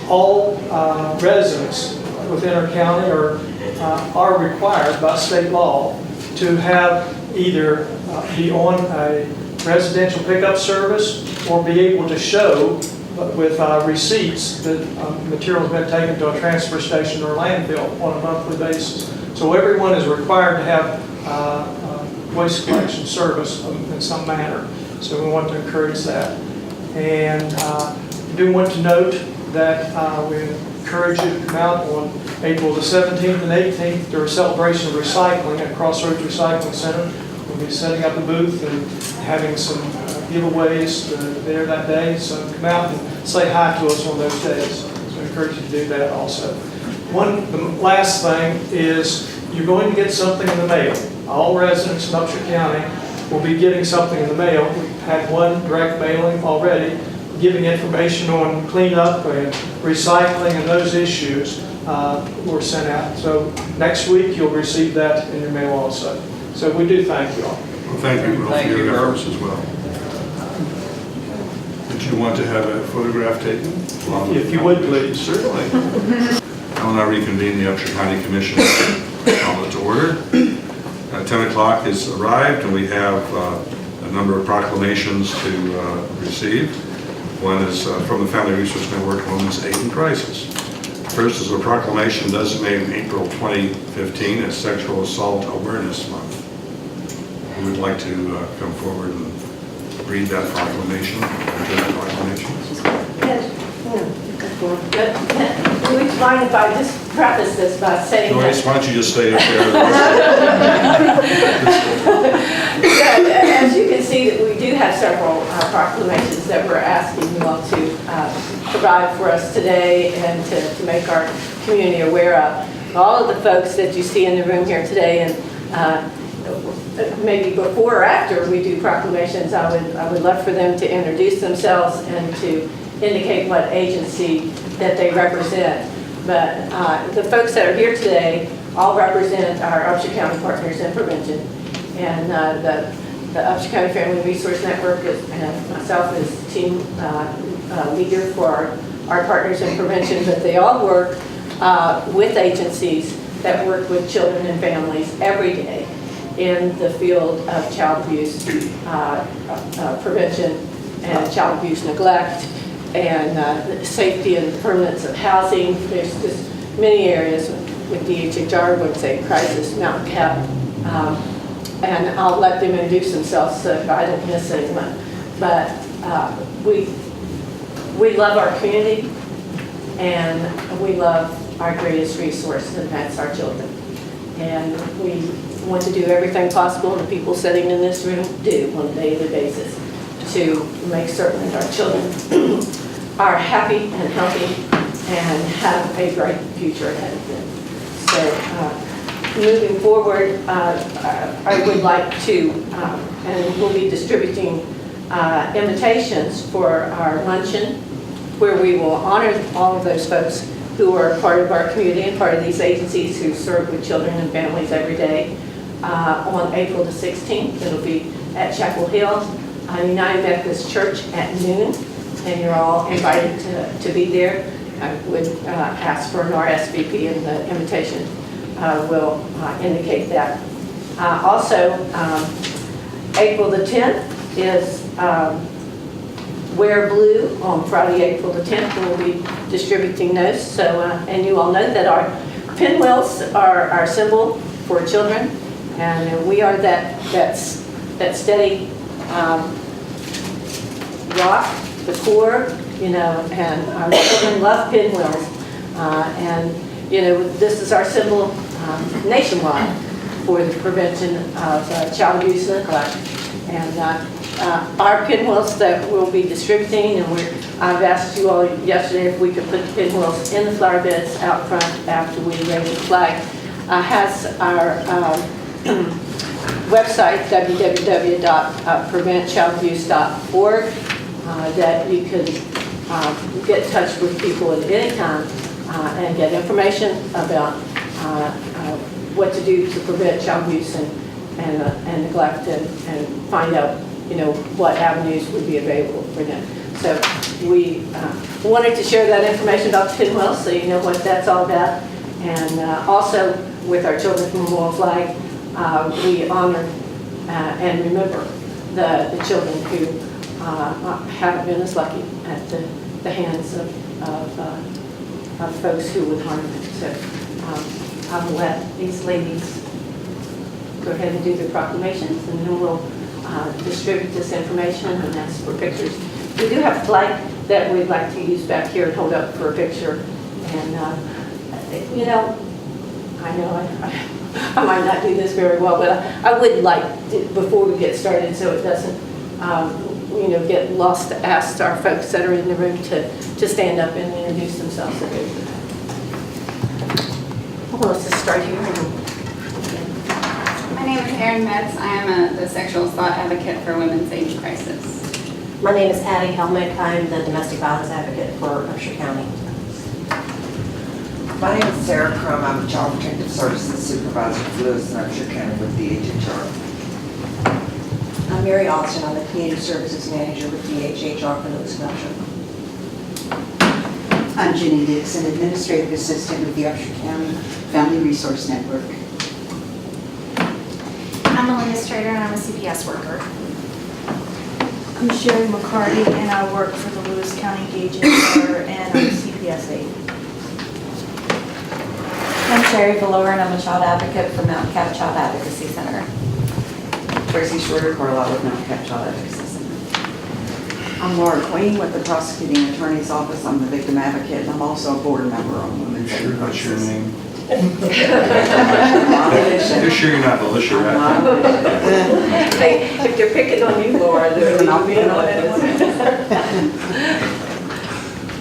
all residents within our county are required by state law to have either be on a residential pickup service or be able to show with receipts that material has been taken to a transfer station or landfill on a monthly basis. So everyone is required to have waste collection service in some manner. So we want to encourage that. And I do want to note that we encourage you to come out on April the 17th and 18th to a celebration of recycling at Crossroads Recycling Center. We'll be setting up a booth and having some giveaways there that day. So come out and say hi to us on those days. So we encourage you to do that also. The last thing is you're going to get something in the mail. All residents in Upshur County will be getting something in the mail. We've had one direct mailing already, giving information on cleanup and recycling and those issues were sent out. So next week you'll receive that in your mail also. So we do thank you all. Well, thank you, Earl, Thank for you, your Earl. efforts as well. Did you want to have a photograph taken? If you would, please. Certainly. I will now reconvene the Upshur County Commission. Call it to order. 10 o'clock has arrived, and we have a number of proclamations to receive. One is from the Family Resource Network, Women's Aid in Crisis. First is a proclamation designating April 2015 as Sexual Assault Awareness Month. Who would like to come forward and read that proclamation? Would you mind if I just preface this by saying that? Joyce, why don't you just stay up there? As you can see, that we do have several proclamations that we're asking you all to provide for us today and to make our community aware of. All of the folks that you see in the room here today, and maybe before or after we do proclamations, I would love for them to introduce themselves and to indicate what agency that they represent. But the folks that are here today all represent our Upshur County Partners in Prevention. And the Upshur County Family Resource Network and myself as team leader for our Partners in Prevention, but they all work with agencies that work with children and families every day in the field of child abuse prevention and child abuse neglect and safety and permanence of housing. There's just many areas with DHHR, would say crisis, mountain cap, and I'll let them introduce themselves so if I don't miss anyone. But we love our community and we love our greatest resource, and that's our children. And we want to do everything possible, and the people sitting in this room do on a daily basis, to make certain that our children are happy and healthy and have a bright future ahead of them. So moving forward, I would like to, and we'll be distributing invitations for our luncheon, where we will honor all of those folks who are part of our community and part of these agencies who serve with children and families every day on April the 16th. It'll be at Chapel Hill, United Methodist Church at noon, and you're all invited to be there. I would ask for an RSVP, and the invitation will indicate that. Also, April the 10th is Wear Blue on Friday, April the 10th. We'll be distributing those. So, and you all know that our pinwheels are our symbol for children, and we are that steady rock, the core, you know, and our children love pinwheels. And, you know, this is our symbol nationwide for the prevention of child abuse and neglect. And our pinwheels that we'll be distributing, and I've asked you all yesterday if we could put the pinwheels in the flower beds out front after we raise the flag, has our website, www.preventchildabuse.org, that you can get in touch with people at any time and get information about what to do to prevent child abuse and neglect, and find out, you know, what avenues would be available for them. So we wanted to share that information about the pinwheels so you know what that's all about. And also with our Children's Memorial Flag, we honor and remember the children who haven't been as lucky at the hands of folks who would harm them. So I will let these ladies go ahead and do their proclamations, and then we'll distribute this information and ask for pictures. We do have a flag that we'd like to use back here and hold up for a picture. And, you know I might not do this very well, but I would like, before we get started, so it doesn't get lost to ask our folks that are in the room to stand up and introduce themselves. Well, let's just start here. My name is Erin Metz. I am the sexual assault advocate for Women's AIDS Crisis. My name is Addie Helmick. I'm the domestic violence advocate for Upshur County. My name is Sarah Crum. I'm the Child Protective Services Supervisor for Lewis and Upshur County with DHHR. I'm Mary Austin. I'm the Community Services Manager with DHHR for Lewis and Upshur. I'm Jenny Dixon, Administrative Assistant with the Upshur County Family Resource Network. I'm Melinda Strader, and I'm a CPS worker. I'm Sherry McCarty, and I work for the Lewis County DHHR, and I'm a CPS aide. I'm Sherry Valor, and I'm a child advocate for Mount Cap Child Advocacy Center. Tracy Schroeder-Carlisle with Mount Cap Child Advocacy Center. I'm Laura Queen with the Prosecuting Attorney's Office. I'm the victim advocate, and I'm also a board member on Women's Aid. Sure that's your name? You're You're sure you're not Militia, right? Hey, if they're picking on you, Laura, they're not being on anyone.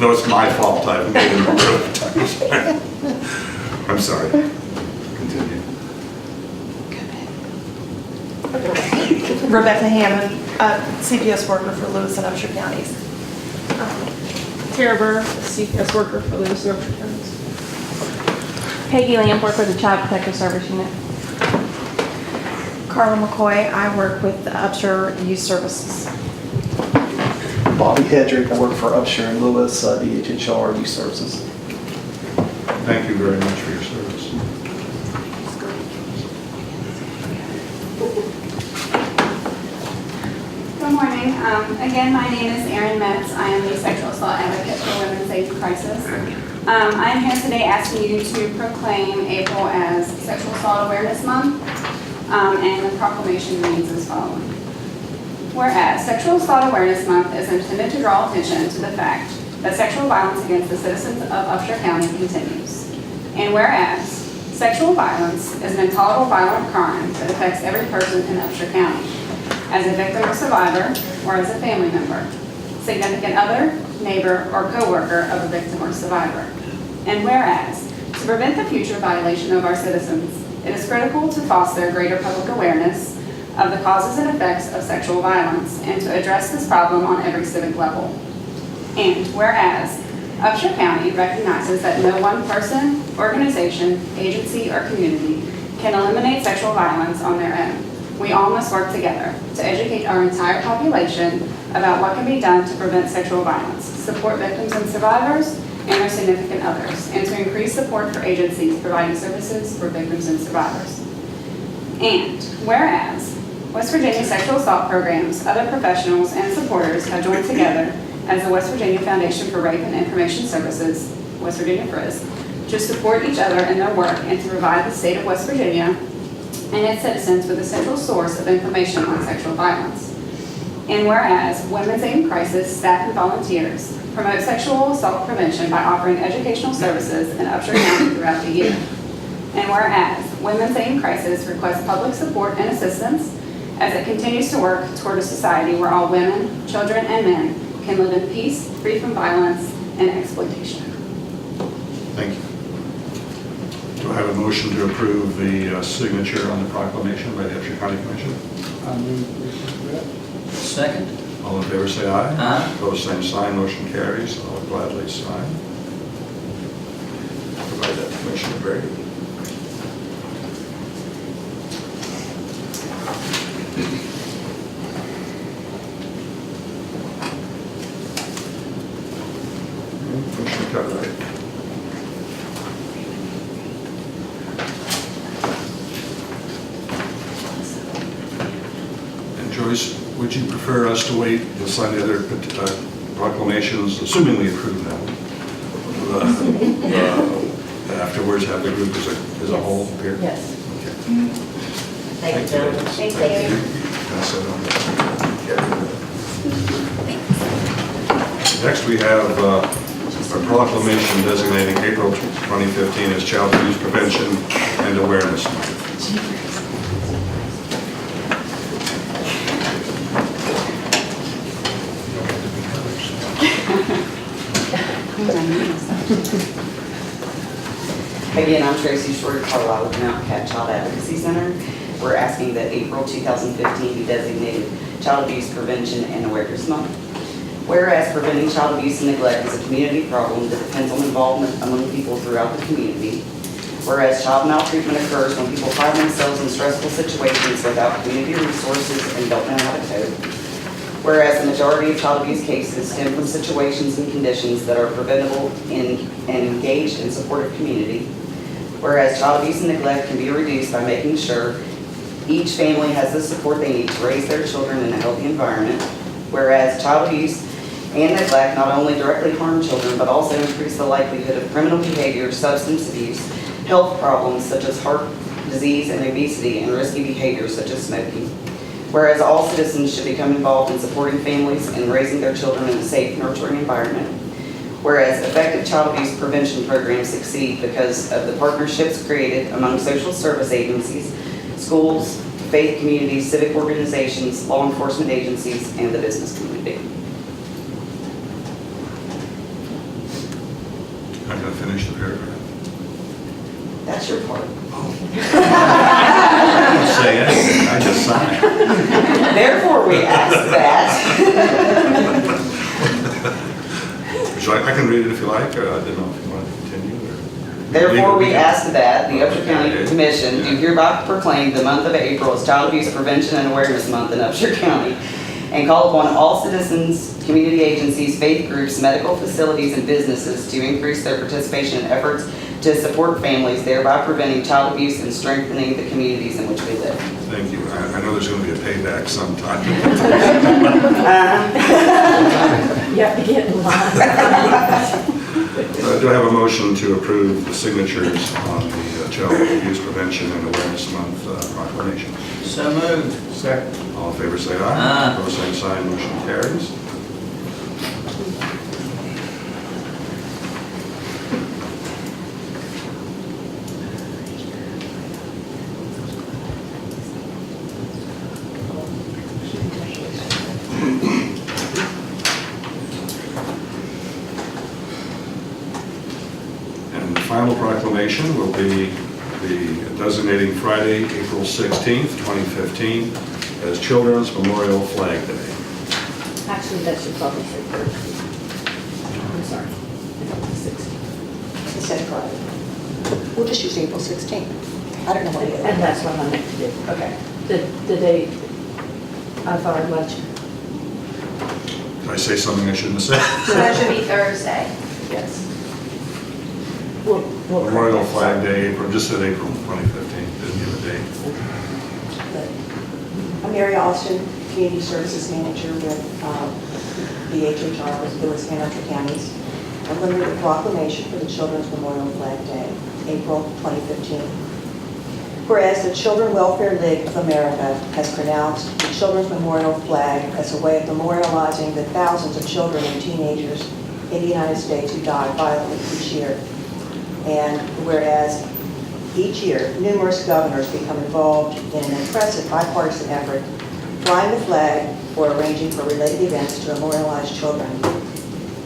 No, it's my fault. I've been in the room. I'm sorry. Continue. Rebecca Hammond, CPS worker for Lewis and Upshur Counties. Tara Burr, CPS worker for Lewis and Upshur Counties. Peggy Lamb, work with the Child Protective Service Unit. Carla McCoy, I work with the Upshur Youth Services. Bobby Hedrick, I work for Upshur and Lewis, DHHR Youth Services. Thank you very much for your service. Good morning. Again, my name is Erin Metz. I am the sexual assault advocate for Women's AIDS Crisis. I'm here today asking you to proclaim April as Sexual Assault Awareness Month, and the proclamation reads as follows. Whereas Sexual Assault Awareness Month is intended to draw attention to the fact that sexual violence against the citizens of Upshur County continues. And whereas sexual violence is an intolerable violent crime that affects every person in Upshur County, as a victim or survivor, or as a family member, significant other, neighbor, or co-worker of a victim or survivor. And whereas, to prevent the future violation of our citizens, it is critical to foster greater public awareness of the causes and effects of sexual violence and to address this problem on every civic level. And whereas, Upshur County recognizes that no one person, organization, agency, or community can eliminate sexual violence on their own. We all must work together to educate our entire population about what can be done to prevent sexual violence, support victims and survivors, and their significant others, and to increase support for agencies providing services for victims and survivors. And whereas West Virginia sexual assault programs, other professionals, and supporters have joined together as the West Virginia Foundation for Rape and Information Services, West Virginia FRIS, to support each other in their work and to provide the state of West Virginia and its citizens with a central source of information on sexual violence. And whereas Women's Aid Crisis staff and volunteers promote sexual assault prevention by offering educational services in Upshur County throughout the year. And whereas Women's Aid Crisis requests public support and assistance as it continues to work toward a society where all women, children, and men can live in peace, free from violence and exploitation. Thank you. Do I have a motion to approve the signature on the proclamation by the Upshur County Commission? I move we approve that. Second. All in favor say aye. Aye. Opposed, same sign. Motion carries. I'll gladly sign. Provide that to Commissioner Brady. Commissioner Cutler. And Joyce, would you prefer us to wait to sign the other proclamations, assuming we approve them? Afterwards, have the group as a whole here? Yes. Okay. Thank you, gentlemen. Thank you. Pass that on. Next, we have a proclamation designating April 2015 as Child Abuse Prevention and Awareness Month. Again, I'm Tracy Short, Carlisle with Mount Cat Child Advocacy Center. We're asking that April 2015 be designated Child Abuse Prevention and Awareness Month. Whereas preventing child abuse and neglect is a community problem that depends on involvement among people throughout the community. Whereas child maltreatment occurs when people find themselves in stressful situations without community resources and don't know how to cope. Whereas the majority of child abuse cases stem from situations and conditions that are preventable in an engaged and supportive community. Whereas child abuse and neglect can be reduced by making sure each family has the support they need to raise their children in a healthy environment. Whereas child abuse and neglect not only directly harm children, but also increase the likelihood of criminal behavior, substance abuse, health problems such as heart disease and obesity, and risky behaviors such as smoking. Whereas all citizens should become involved in supporting families and raising their children in a safe, nurturing environment. Whereas effective child abuse prevention programs succeed because of the partnerships created among social service agencies, schools, faith communities, civic organizations, law enforcement agencies, and the business community. I'm going to finish the paragraph. That's your part. I don't say anything, I just sign. Therefore, we ask that. I can read it if you like, or I don't know if you want to continue. Or Therefore, we ask that the Upshur County Commission do hereby proclaim the month of April as Child Abuse Prevention and Awareness Month in Upshur County, and call upon all citizens, community agencies, faith groups, medical facilities, and businesses to increase their participation in efforts to support families, thereby preventing child abuse and strengthening the communities in which we live. Thank you. I know there's going to be a payback sometime. You have to get in line. Do I have a motion to approve the signatures on the Child Abuse Prevention and Awareness Month proclamation? So moved. Second. All in favor say aye. Aye. Opposed, same sign, motion carries. And the final proclamation will be the designating Friday, April 16th, 2015 as Children's Memorial Flag Day. Actually, that should probably say Thursday. I'm sorry. I thought it was 16. Instead of Friday. We'll just use April 16th. I don't know what it is. And that's what I meant to do. Okay. The date, I thought I'd let you. Did I say something I shouldn't have said? So that should be Thursday. Yes. We'll Memorial correct that. Flag Day, April, just said April 2015, didn't give a date. I'm Mary Austin, Community Services Manager with the HHR with Lewis and Upshur counties. I'm going to read the proclamation for the Children's Memorial Flag Day, April 2015. Whereas the Children Welfare League of America has pronounced the Children's Memorial Flag as a way of memorializing the thousands of children and teenagers in the United States who die violently each year. And whereas each year, numerous governors become involved in an impressive bipartisan effort, flying the flag or arranging for related events to memorialize children.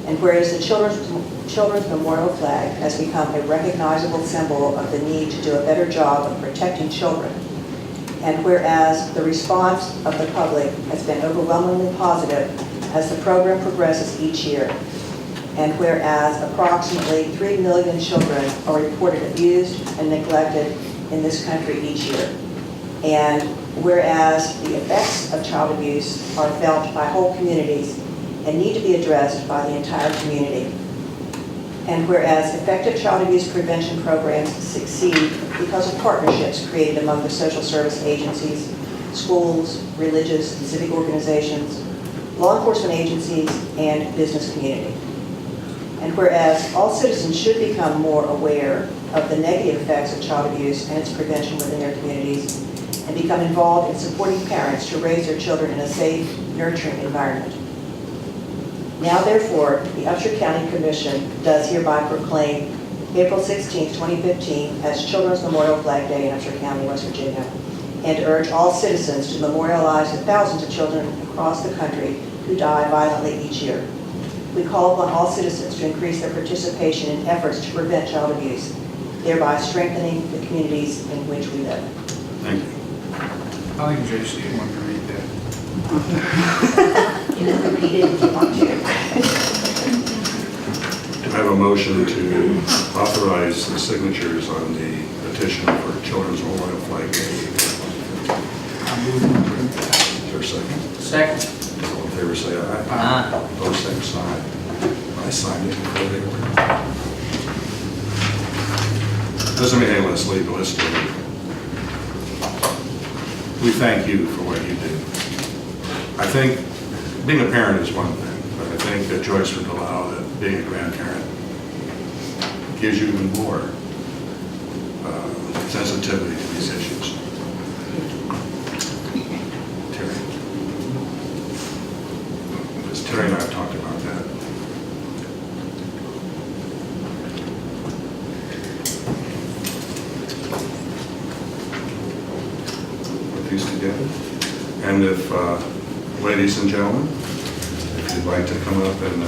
And whereas the Children's Memorial Flag has become a recognizable symbol of the need to do a better job of protecting children, and whereas the response of the public has been overwhelmingly positive as the program progresses each year, and whereas approximately 3 million children are reported abused and neglected in this country each year, and whereas the effects of child abuse are felt by whole communities and need to be addressed by the entire community, and whereas effective child abuse prevention programs succeed because of partnerships created among the social service agencies, schools, religious and civic organizations, law enforcement agencies, and business community. And whereas all citizens should become more aware of the negative effects of child abuse and its prevention within their communities, and become involved in supporting parents to raise their children in a safe, nurturing environment. Now therefore, the Upshur County Commission does hereby proclaim April 16, 2015 as Children's Memorial Flag Day in Upshur County, West Virginia, and urge all citizens to memorialize the thousands of children across the country who die violently each year. We call upon all citizens to increase their participation in efforts to prevent child abuse, thereby strengthening the communities in which we live. Thank you. I think JC wanted to read that. You can read it if you want to. Do I have a motion to authorize the signatures on the petition for Children's Memorial Flag Day? I move to approve that. Is there a second? Second. All in favor, say aye. Aye. Opposed, same sign. I signed it before they were. Doesn't mean any less legalistic. We thank you for what you do. I think being a parent is one thing, but I think that Joyce would allow that being a grandparent gives you even more sensitivity to these issues. Terry. Because Terry and I have talked about that. Put these together. And if, ladies and gentlemen, if you'd like to come up and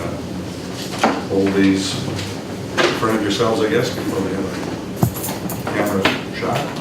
hold these in front of yourselves, I guess, before we have a camera shot.